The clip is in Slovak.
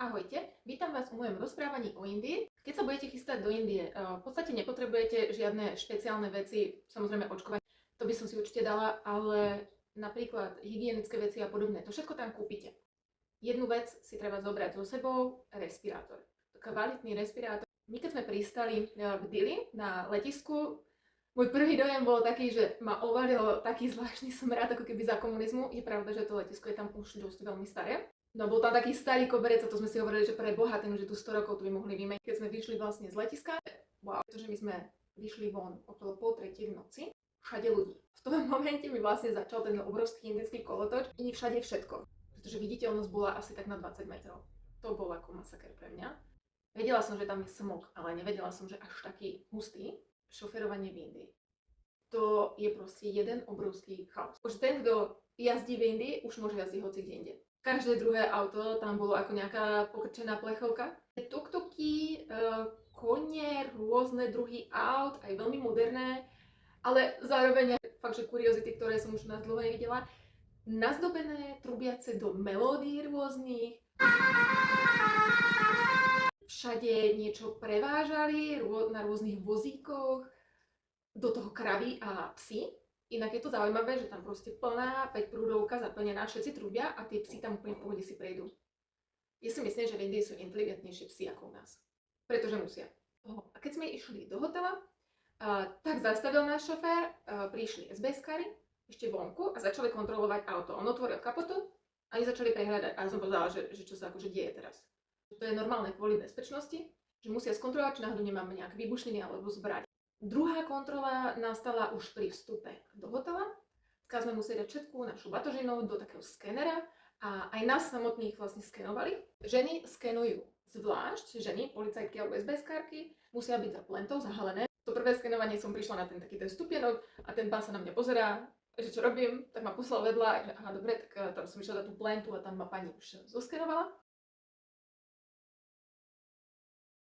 Ahojte, vítam vás u mojom rozprávaní o Indii. Keď sa budete chystať do Indie, v podstate nepotrebujete žiadne špeciálne veci, samozrejme očkovanie, to by som si určite dala, ale napríklad hygienické veci a podobné, to všetko tam kúpite. Jednu vec si treba zobrať so sebou, respirátor. Kvalitný respirátor. My keď sme pristali v Dili na letisku, môj prvý dojem bol taký, že ma ovalilo taký zvláštny smrad, ako keby za komunizmu. Je pravda, že to letisko je tam už dosť veľmi staré. No bol tam taký starý koberec a to sme si hovorili, že pre Boha, ten už je tu 100 rokov, tu by mohli vymeniť. Keď sme vyšli vlastne z letiska, wow, pretože my sme vyšli von okolo 2:30 v noci, všade ľudí. V tom momente mi vlastne začal ten obrovský indický kolotoč, i všade všetko. Pretože viditeľnosť bola asi tak na 20 metrov. To bol ako masaker pre mňa. Vedela som, že tam je smog, ale nevedela som, že až taký hustý. Šoferovanie v Indii. To je proste jeden obrovský chaos. Už ten, kto jazdí v Indii, už môže jazdiť hoci kde inde. Každé druhé auto tam bolo ako nejaká pokrčená plechovka. Tuk-tuky, kone, rôzne druhy aut, aj veľmi moderné, ale zároveň fakt, že kuriozity, ktoré som už na dlho nevidela, nazdobené, trubiace do melódií rôznych. Všade niečo prevážali na rôznych vozíkoch, do toho kravy a psy. Inak je to zaujímavé, že tam proste plná 5-prúdovka zaplnená, všetci trubia a tie psy tam úplne v pohode si prejdú. Ja si myslím, že v Indii sú inteligentnejšie psy ako u nás. Pretože musia. A keď sme išli do hotela, tak zastavil náš šofér, prišli SBS-kari ešte vonku a začali kontrolovať auto. On otvoril kapotu a oni začali prehľadať. A ja som povedala, že čo sa akože deje teraz. To je normálne kvôli bezpečnosti, že musia skontrolovať, či náhodou nemáme nejaké výbušniny alebo zbraň. Druhá kontrola nastala už pri vstupe do hotela. Keď sme museli dať všetku našu batožinu do takého skenera a aj nás samotných vlastne skenovali. Ženy skenujú zvlášť, ženy, policajtky alebo SBS-kárky musia byť za plentou zahalené. To prvé skenovanie som prišla na ten taký ten stupienok a ten pán sa na mňa pozerá, že čo robím, tak ma poslal vedľa, že aha, dobre, tak tam som išla na tú plentu a tam ma pani už zoskenovala.